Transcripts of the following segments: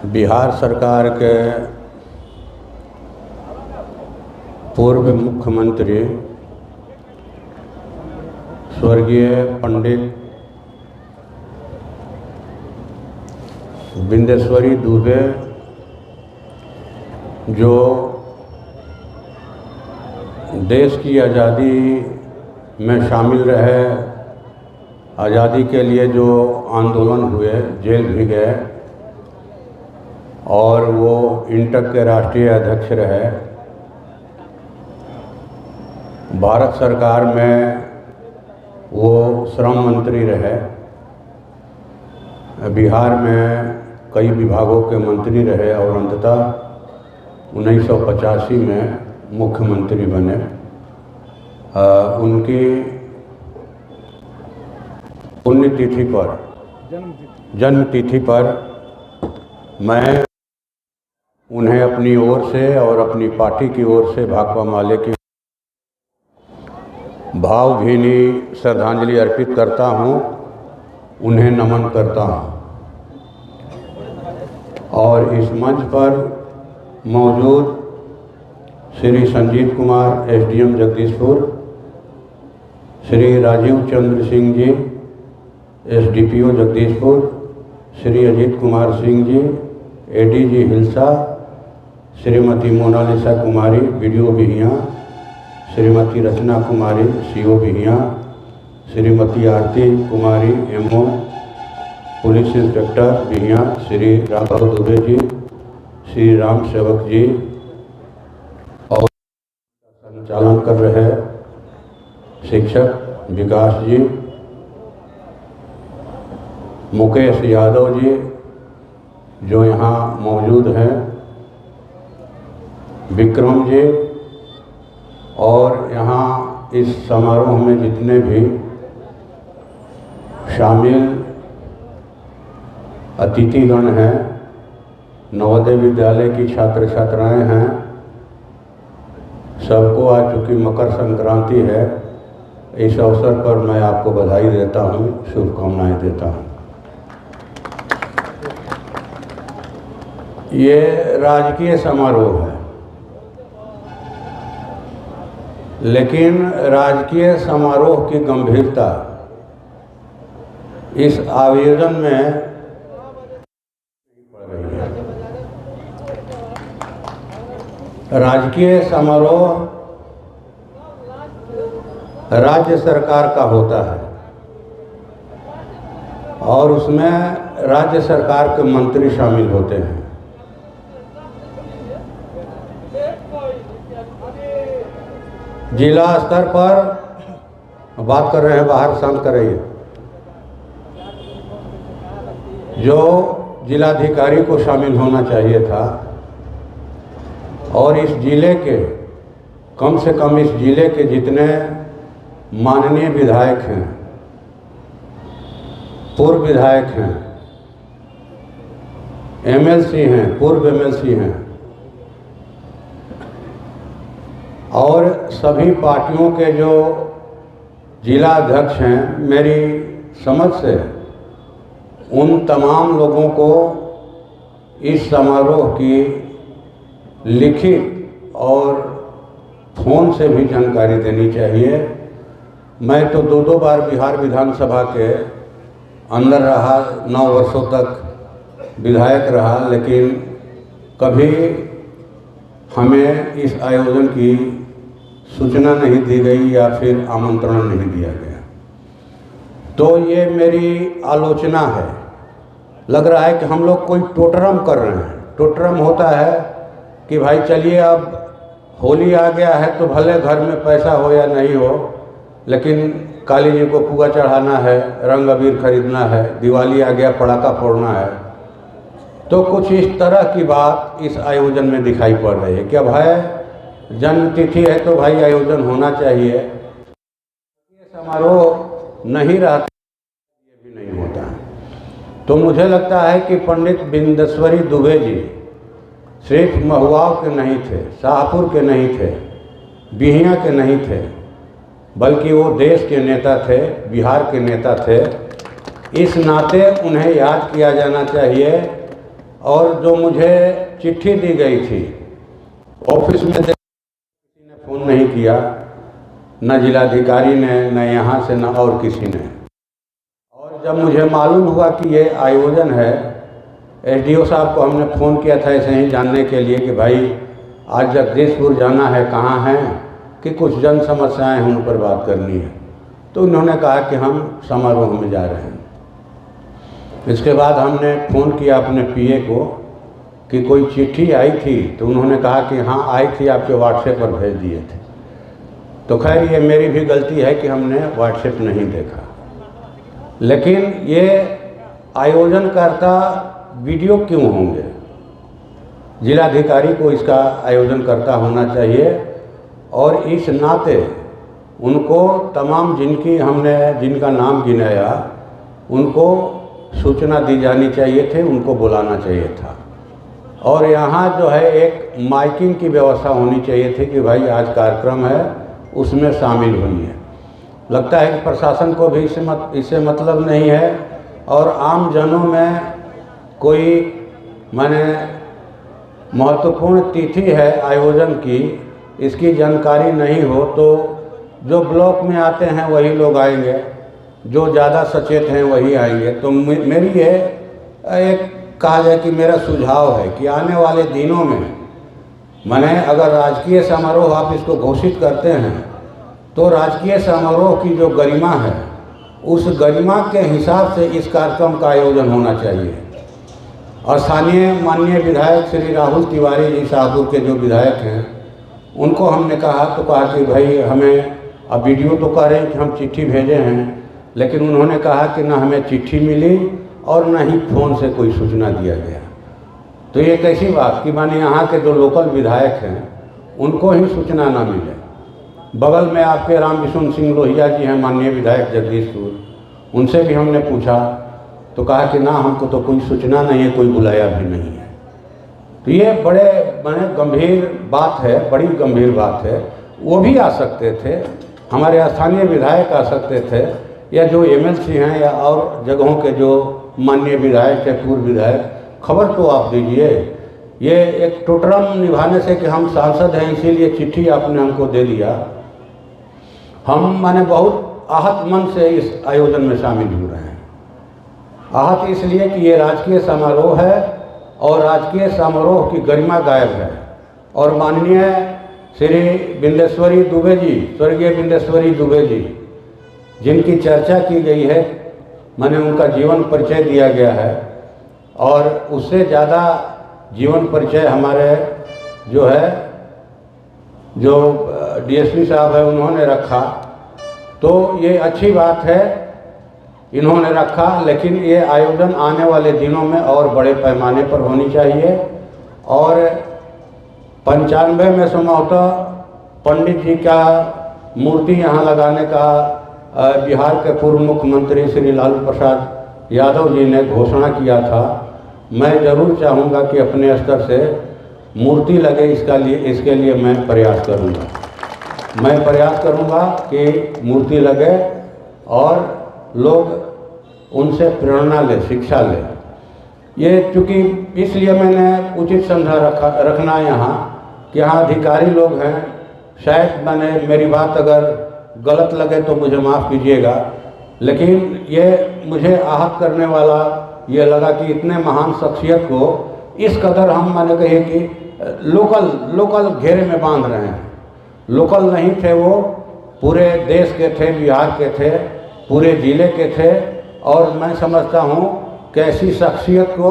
बिहार सरकार के पूर्व मुख्यमंत्री स्वर्गीय पंडित बिंदेश्वरी दुबे जो देश की आज़ादी में शामिल रहे, आज़ादी के लिए जो आंदोलन हुए, जेल भी गए और वो इंटक के राष्ट्रीय अध्यक्ष रहे। भारत सरकार में वो श्रम मंत्री रहे, बिहार में कई विभागों के मंत्री रहे और अंततः 1985 में मुख्यमंत्री बने। उनकी पुण्यतिथि पर, जन्म तिथि पर मैं उन्हें अपनी ओर से और अपनी पार्टी की ओर से भाकपा माले की भावभीनी श्रद्धांजलि अर्पित करता हूं, उन्हें नमन करता हूं। और इस मंच पर मौजूद Shri Sanjeev Kumar SDM Jagdishpur, Shri Rajeev Chandra Singh ji SDPO Jagdishpur, Shri Ajit Kumar Singh ji ADG Hilsa, Shrimati Monalisa Kumari BDO Bihiya, Shrimati Rachna Kumari CO Bihiya, Shrimati Aarti Kumari MO police inspector Bihiya, Shri Raghav Dubey ji, Shri Ram Sevak ji और संचालन कर रहे शिक्षक विकास जी, मुकेश यादव जी जो यहाँ मौजूद हैं, विक्रम जी और यहाँ इस समारोह में जितने भी शामिल अतिथिगण हैं, नवोदय विद्यालय की छात्र छात्राएं हैं, सबको आज चूँकि मकर संक्रांति है, इस अवसर पर मैं आपको बधाई देता हूँ, शुभकामनाएं देता हूँ। ये राजकीय समारोह है, लेकिन राजकीय समारोह की गंभीरता इस आयोजन में पड़ रही है। राजकीय समारोह राज्य सरकार का होता है और उसमें राज्य सरकार के मंत्री शामिल होते हैं। जिला स्तर पर बात कर रहे हैं, बाहर शांत कर रही है, जो जिलाधिकारी को शामिल होना चाहिए था और इस जिले के कम से कम इस जिले के जितने माननीय विधायक हैं, पूर्व विधायक हैं, एमएलसी हैं, पूर्व एमएलसी हैं और सभी पार्टियों के जो जिला अध्यक्ष हैं, मेरी समझ से उन तमाम लोगों को इस समारोह की लिखित और फ़ोन से भी जानकारी देनी चाहिए। मैं तो दो बार बिहार विधानसभा के अंदर रहा, 9 वर्षों तक विधायक रहा, लेकिन कभी हमें इस आयोजन की सूचना नहीं दी गई या फिर आमंत्रण नहीं दिया गया। तो ये मेरी आलोचना है। लग रहा है कि हम लोग कोई टोटरम कर रहे हैं। टोटरम होता है कि भाई चलिए अब होली आ गया है तो भले घर में पैसा हो या नहीं हो, लेकिन काली जी को पुआ चढ़ाना है, रंग अबीर खरीदना है, दिवाली आ गया पटाखा फोड़ना है। तो कुछ इस तरह की बात इस आयोजन में दिखाई पड़ रही है कि अब है जन्म तिथि है तो भाई आयोजन होना चाहिए, ये समारोह नहीं रहता, ये भी नहीं होता है। तो मुझे लगता है कि पंडित बिंदेश्वरी दुबे जी सिर्फ महुआव के नहीं थे, शाहपुर के नहीं थे, बिहिया के नहीं थे, बल्कि वो देश के नेता थे, बिहार के नेता थे। इस नाते उन्हें याद किया जाना चाहिए और जो मुझे चिट्ठी दी गई थी ऑफिस में किसी ने फ़ोन नहीं किया, न जिलाधिकारी ने, न यहाँ से, न और किसी ने। और जब मुझे मालूम हुआ कि ये आयोजन है, एसडीओ साहब को हमने फ़ोन किया था ऐसे ही जानने के लिए कि भाई आज जगदीशपुर जाना है, कहाँ हैं, कि कुछ जन समस्याएं हैं उन पर बात करनी है। तो उन्होंने कहा कि हम समारोह में जा रहे हैं। इसके बाद हमने फ़ोन किया अपने पीए को कि कोई चिट्ठी आई थी, तो उन्होंने कहा कि हाँ आई थी, आपके व्हाट्सएप पर भेज दिए थे। तो खैर ये मेरी भी गलती है कि हमने व्हाट्सएप नहीं देखा। लेकिन ये आयोजनकर्ता वीडियो क्यों होंगे? जिलाधिकारी को इसका आयोजनकर्ता होना चाहिए और इस नाते उनको तमाम जिनका नाम गिनाया उनको सूचना दी जानी चाहिए थे, उनको बुलाना चाहिए था। और यहाँ जो है एक माइकिंग की व्यवस्था होनी चाहिए थी कि भाई आज कार्यक्रम है, उसमें शामिल हुई है। लगता है कि प्रशासन को भी इससे मतलब नहीं है और आम जनों में कोई माने महत्वपूर्ण तिथि है आयोजन की, इसकी जानकारी नहीं हो तो जो ब्लॉक में आते हैं वही लोग आएंगे, जो ज़्यादा सचेत हैं वही आएंगे। तो मेरी ये एक कहा जाए कि मेरा सुझाव है कि आने वाले दिनों में माने अगर राजकीय समारोह आप इसको घोषित करते हैं तो राजकीय समारोह की जो गरिमा है उस गरिमा के हिसाब से इस कार्यक्रम का आयोजन होना चाहिए। और स्थानीय माननीय विधायक श्री राहुल तिवारी जी शाहपुर के जो विधायक हैं उनको हमने कहा कि भाई हमें, अब वीडियो तो कह रहे हैं कि हम चिट्ठी भेजे हैं, लेकिन उन्होंने कहा कि ना हमें चिट्ठी मिली और ना ही फ़ोन से कोई सूचना दिया गया। तो ये कैसी बात कि माने यहाँ के जो लोकल विधायक हैं उनको ही सूचना ना मिले। बगल में आपके राम विशुन सिंह लोहिया जी हैं माननीय विधायक जगदीशपुर, उनसे भी हमने पूछा तो कहा कि ना हमको तो कोई सूचना नहीं है, कोई बुलाया भी नहीं है। तो ये बड़े गंभीर बात है, बड़ी गंभीर बात है। वो भी आ सकते थे, हमारे स्थानीय विधायक आ सकते थे, या जो एमएलसी हैं या और जगहों के जो माननीय विधायक है, पूर्व विधायक, खबर तो आप दीजिए। ये एक टोटरम निभाने से कि हम सांसद हैं इसीलिए चिट्ठी आपने हमको दे दिया। हम माने बहुत आहत मन से इस आयोजन में शामिल हो रहे हैं। आहत इसलिए कि ये राजकीय समारोह है और राजकीय समारोह की गरिमा गायब है। और माननीय श्री बिंदेश्वरी दुबे जी, स्वर्गीय बिंदेश्वरी दुबे जी, जिनकी चर्चा की गई है, माने उनका जीवन परिचय दिया गया है और उससे ज़्यादा जीवन परिचय हमारे जो डीएसपी साहब है उन्होंने रखा। तो ये अच्छी बात है इन्होंने रखा, लेकिन ये आयोजन आने वाले दिनों में और बड़े पैमाने पर होनी चाहिए। और 95 में संभवतः पंडित जी का मूर्ति यहाँ लगाने का बिहार के पूर्व मुख्यमंत्री श्री लालू प्रसाद यादव जी ने घोषणा किया था। मैं ज़रूर चाहूँगा कि अपने स्तर से मूर्ति लगे, इसके लिए मैं प्रयास करूँगा। मैं प्रयास करूँगा कि मूर्ति लगे और लोग उनसे प्रेरणा ले, शिक्षा ले। ये चूँकि इसलिए मैंने उचित समझा रखना यहाँ कि यहाँ अधिकारी लोग हैं, शायद मैंने मेरी बात अगर गलत लगे तो मुझे माफ़ कीजिएगा, लेकिन ये मुझे आहत करने वाला ये लगा कि इतने महान शख्सियत को इस कदर हम माने कहे कि लोकल घेरे में बांध रहे हैं। लोकल नहीं थे वो, पूरे देश के थे, बिहार के थे, पूरे ज़िले के थे। और मैं समझता हूँ कि ऐसी शख्सियत को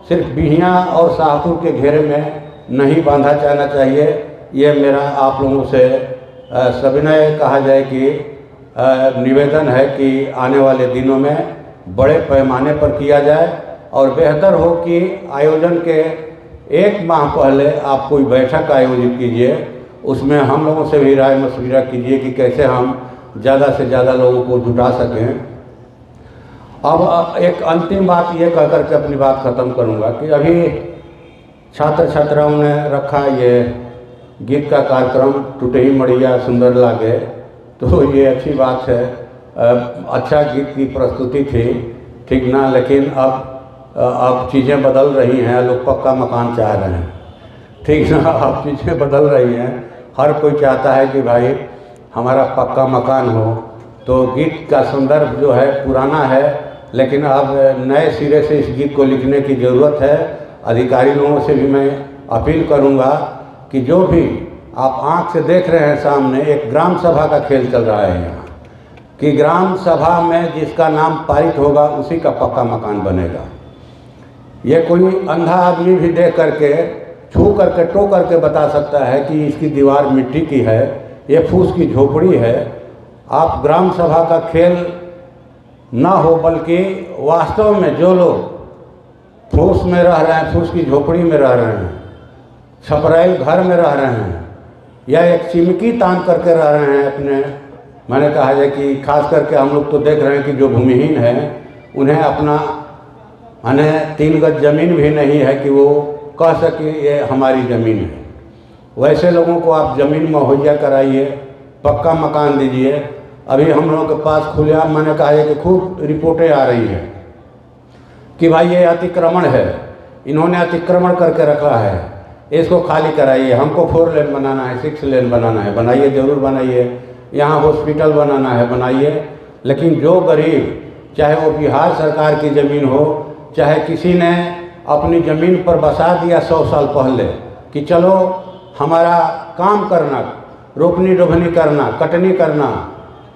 सिर्फ बिहियाँ और शाहपुर के घेरे में नहीं बांधा जाना चाहिए। ये मेरा आप लोगों से सविनय कहा जाए कि निवेदन है कि आने वाले दिनों में बड़े पैमाने पर किया जाए और बेहतर हो कि आयोजन के 1 माह पहले आप कोई बैठक आयोजित कीजिए, उसमें हम लोगों से भी राय मशविरा कीजिए कि कैसे हम ज़्यादा से ज़्यादा लोगों को जुटा सकें। अब एक अंतिम बात ये कह कर के अपनी बात ख़त्म करूँगा कि अभी छात्र छात्राओं ने रखा ये गीत का कार्यक्रम, टूटे ही मड़िया सुंदर लागे, तो ये अच्छी बात है। अच्छा गीत की प्रस्तुति थी, ठीक ना, लेकिन अब अब चीज़ें बदल रही हैं, लोग पक्का मकान चाह रहे हैं, ठीक ना। अब चीज़ें बदल रही हैं, हर कोई चाहता है कि भाई हमारा पक्का मकान हो। तो गीत का संदर्भ जो है पुराना है, लेकिन अब नए सिरे से इस गीत को लिखने की ज़रूरत है। अधिकारी लोगों से भी मैं अपील करूंगा कि जो भी आप आंख से देख रहे हैं सामने, एक ग्राम सभा का खेल चल रहा है यहाँ, कि ग्राम सभा में जिसका नाम पारित होगा उसी का पक्का मकान बनेगा। ये कोई अंधा आदमी भी देख करके, छू करके, टो करके बता सकता है कि इसकी दीवार मिट्टी की है, ये फूस की झोपड़ी है। आप ग्राम सभा का खेल ना हो, बल्कि वास्तव में जो लोग फूस में रह रहे हैं, फूस की झोपड़ी में रह रहे हैं, छपराइल घर में रह रहे हैं, या एक चिमकी तान करके रह रहे हैं अपने, मैंने कहा है कि खास करके हम लोग तो देख रहे हैं कि जो भूमिहीन है उन्हें अपना माने 3 गज ज़मीन भी नहीं है कि वो कह सके ये हमारी ज़मीन है। वैसे लोगों को आप ज़मीन मुहैया कराइए, पक्का मकान दीजिए। अभी हम लोगों के पास खुलेआम मैंने कहा है कि खूब रिपोर्टें आ रही हैं कि भाई ये अतिक्रमण है, इन्होंने अतिक्रमण करके रखा है, इसको खाली कराइए, हमको 4 लेन बनाना है, 6 लेन बनाना है, बनाइए, ज़रूर बनाइए। यहाँ हॉस्पिटल बनाना है, बनाइए। लेकिन जो गरीब, चाहे वो बिहार सरकार की ज़मीन हो, चाहे किसी ने अपनी ज़मीन पर बसा दिया 100 साल पहले कि चलो हमारा काम करना, रोपनी डोभनी करना, कटनी करना,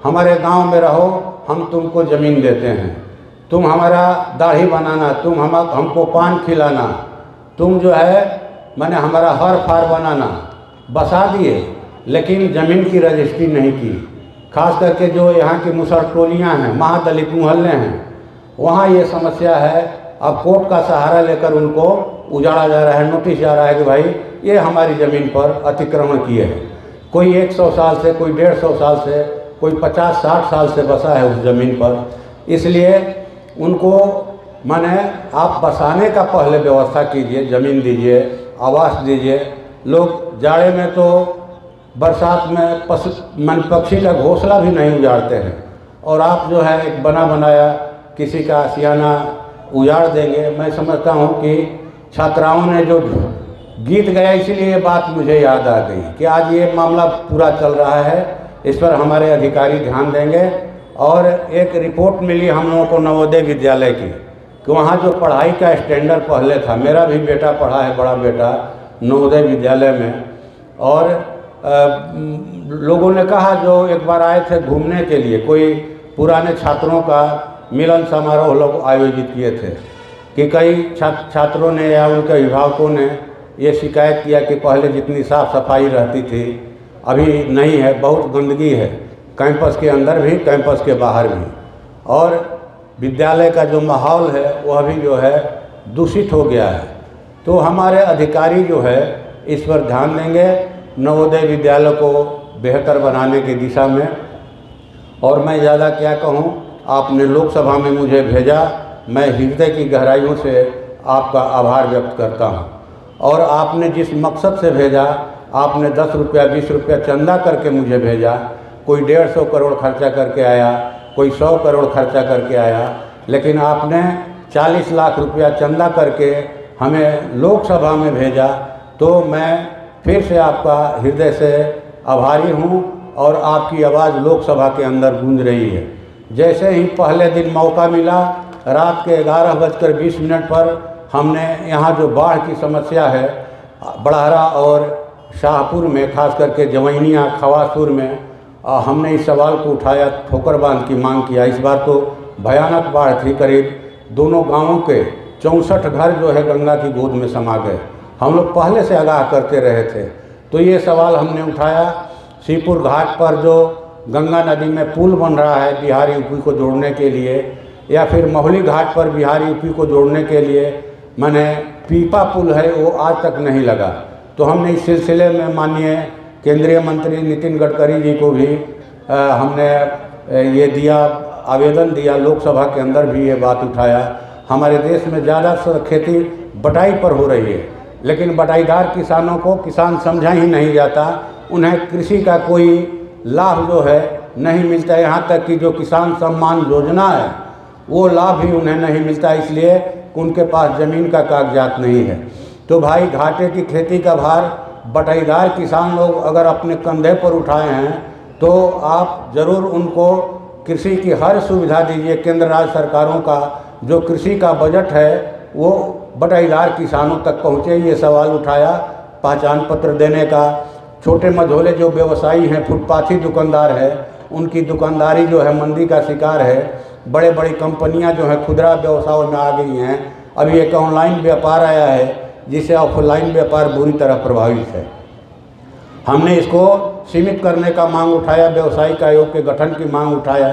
हमारे गांव में रहो, हम तुमको ज़मीन देते हैं, तुम हमारा दाढ़ी बनाना, तुम हमको पान खिलाना, तुम जो है मैंने हमारा हर फार बनाना, बसा दिए, लेकिन ज़मीन की रजिस्ट्री नहीं की। खास करके जो यहाँ की मुसहर टोलियाँ हैं, महादलित मोहल्ले हैं, वहाँ ये समस्या है। अब कोर्ट का सहारा लेकर उनको उजाड़ा जा रहा है, नोटिस जा रहा है कि भाई ये हमारी ज़मीन पर अतिक्रमण किए हैं। कोई 100 साल से, कोई 150 साल से, कोई 50-60 साल से बसा है उस ज़मीन पर। इसलिए उनको माने आप बसाने का पहले व्यवस्था कीजिए, ज़मीन दीजिए, आवास दीजिए। लोग जाड़े में तो बरसात में पक्षी का घोंसला भी नहीं उजाड़ते हैं, और आप जो है एक बना बनाया किसी का आशियाना उजाड़ देंगे। मैं समझता हूँ कि छात्राओं ने जो गीत गाया, इसीलिए ये बात मुझे याद आ गई कि आज ये मामला पूरा चल रहा है, इस पर हमारे अधिकारी ध्यान देंगे। और एक रिपोर्ट मिली हम लोगों को नवोदय विद्यालय की कि वहाँ जो पढ़ाई का स्टैंडर्ड पहले था, मेरा भी बेटा पढ़ा है, बड़ा बेटा नवोदय विद्यालय में, और लोगों ने कहा जो एक बार आए थे घूमने के लिए, कोई पुराने छात्रों का मिलन समारोह लोग आयोजित किए थे कि कई छात्रों ने या उनके अभिभावकों ने ये शिकायत किया कि पहले जितनी साफ़ सफाई रहती थी अभी नहीं है, बहुत गंदगी है, कैंपस के अंदर भी, कैंपस के बाहर भी, और विद्यालय का जो माहौल है वह भी जो है दूषित हो गया है। तो हमारे अधिकारी जो है इस पर ध्यान देंगे, नवोदय विद्यालय को बेहतर बनाने की दिशा में। और मैं ज़्यादा क्या कहूँ, आपने लोकसभा में मुझे भेजा, मैं हृदय की गहराइयों से आपका आभार व्यक्त करता हूँ। और आपने जिस मकसद से भेजा, आपने 10 रुपया 20 रुपया चंदा करके मुझे भेजा, कोई 150 करोड़ खर्चा करके आया, कोई 100 करोड़ खर्चा करके आया, लेकिन आपने 40 लाख रुपया चंदा करके हमें लोकसभा में भेजा। तो मैं फिर से आपका हृदय से आभारी हूँ, और आपकी आवाज़ लोकसभा के अंदर गूंज रही है। जैसे ही पहले दिन मौका मिला, रात के 11:20 पर हमने यहाँ जो बाढ़ की समस्या है बड़हरा और शाहपुर में, खास करके जवैनिया खवासपुर में, हमने इस सवाल को उठाया, ठोकर बांध की मांग किया। इस बार तो भयानक बाढ़ थी, करीब दोनों गांवों के 64 घर जो है गंगा की गोद में समा गए। हम लोग पहले से आगाह करते रहे थे, तो ये सवाल हमने उठाया। सीपुर घाट पर जो गंगा नदी में पुल बन रहा है बिहार यूपी को जोड़ने के लिए, या फिर महुली घाट पर बिहार यूपी को जोड़ने के लिए मैंने पीपा पुल है, वो आज तक नहीं लगा। तो हमने इस सिलसिले में माननीय केंद्रीय मंत्री नितिन गडकरी जी को भी हमने ये दिया, आवेदन दिया, लोकसभा के अंदर भी ये बात उठाया। हमारे देश में ज़्यादातर खेती बटाई पर हो रही है, लेकिन बटाईदार किसानों को किसान समझा ही नहीं जाता, उन्हें कृषि का कोई लाभ जो है नहीं मिलता। यहाँ तक कि जो किसान सम्मान योजना है वो लाभ भी उन्हें नहीं मिलता। इसलिए उनके पास ज़मीन का कागजात नहीं है। तो भाई घाटे की खेती का भार बटाईदार किसान लोग अगर अपने कंधे पर उठाए हैं तो आप ज़रूर उनको कृषि की हर सुविधा दीजिए। केंद्र राज्य सरकारों का जो कृषि का बजट है वो बटाईदार किसानों तक पहुँचे, ये सवाल उठाया। पहचान पत्र देने का, छोटे मझोले जो व्यवसायी हैं, फुटपाथी दुकानदार है, उनकी दुकानदारी जो है मंदी का शिकार है। बड़े बड़ी कंपनियां जो है खुदरा व्यवसायों में आ गई हैं। अभी एक ऑनलाइन व्यापार आया है जिससे ऑफलाइन व्यापार बुरी तरह प्रभावित है। हमने इसको सीमित करने का मांग उठाया, व्यवसायिक आयोग के गठन की मांग उठाया।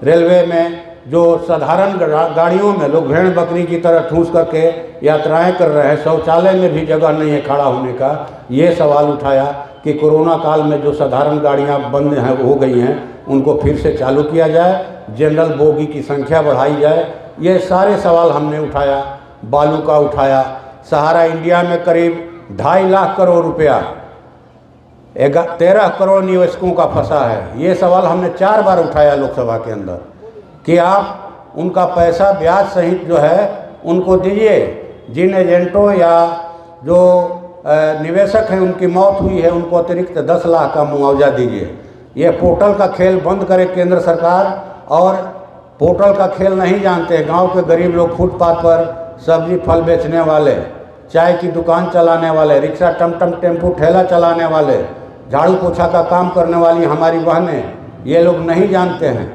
रेलवे में जो साधारण गाड़ियों में लोग भेड़ बकरी की तरह ठूंस करके यात्राएं कर रहे हैं, शौचालय में भी जगह नहीं है खड़ा होने का, ये सवाल उठाया कि कोरोना काल में जो साधारण गाड़ियां बंद हैं हो गई हैं उनको फिर से चालू किया जाए, जनरल बोगी की संख्या बढ़ाई जाए। ये सारे सवाल हमने उठाया। बालू का उठाया। सहारा इंडिया में करीब 2.5 लाख करोड़ रुपया 13 करोड़ निवेशकों का फंसा है। ये सवाल हमने 4 बार उठाया लोकसभा के अंदर कि आप उनका पैसा ब्याज सहित जो है उनको दीजिए। जिन एजेंटों या जो निवेशक हैं उनकी मौत हुई है उनको अतिरिक्त 10 लाख का मुआवजा दीजिए। ये पोर्टल का खेल बंद करे केंद्र सरकार। और पोर्टल का खेल नहीं जानते। गांव के गरीब लोग फुटपाथ पर सब्जी फल बेचने वाले, चाय की दुकान चलाने वाले, रिक्शा टमटम टेम्पू ठेला चलाने वाले, झाड़ू पोछा का काम करने वाली हमारी बहनें, ये लोग नहीं जानते हैं,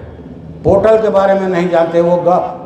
पोर्टल के बारे में नहीं जानते। वो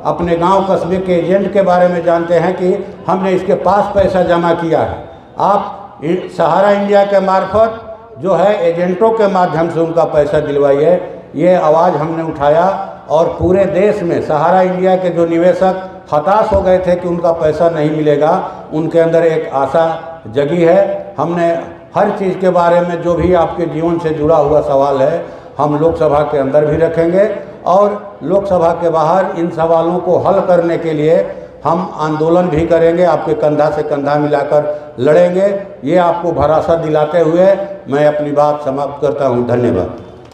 अपने गांव कस्बे के एजेंट के बारे में जानते हैं कि हमने इसके पास पैसा जमा किया है। आप सहारा इंडिया के मार्फत जो है एजेंटों के माध्यम से उनका पैसा दिलवाइए। ये आवाज़ हमने उठाया और पूरे देश में सहारा इंडिया के जो निवेशक हताश हो गए थे कि उनका पैसा नहीं मिलेगा, उनके अंदर एक आशा जगी है। हमने हर चीज़ के बारे में जो भी आपके जीवन से जुड़ा हुआ सवाल है हम लोकसभा के अंदर भी रखेंगे और लोकसभा के बाहर इन सवालों को हल करने के लिए हम आंदोलन भी करेंगे। आपके कंधा से कंधा मिलाकर लड़ेंगे। ये आपको भरोसा दिलाते हुए मैं अपनी बात समाप्त करता हूँ। धन्यवाद।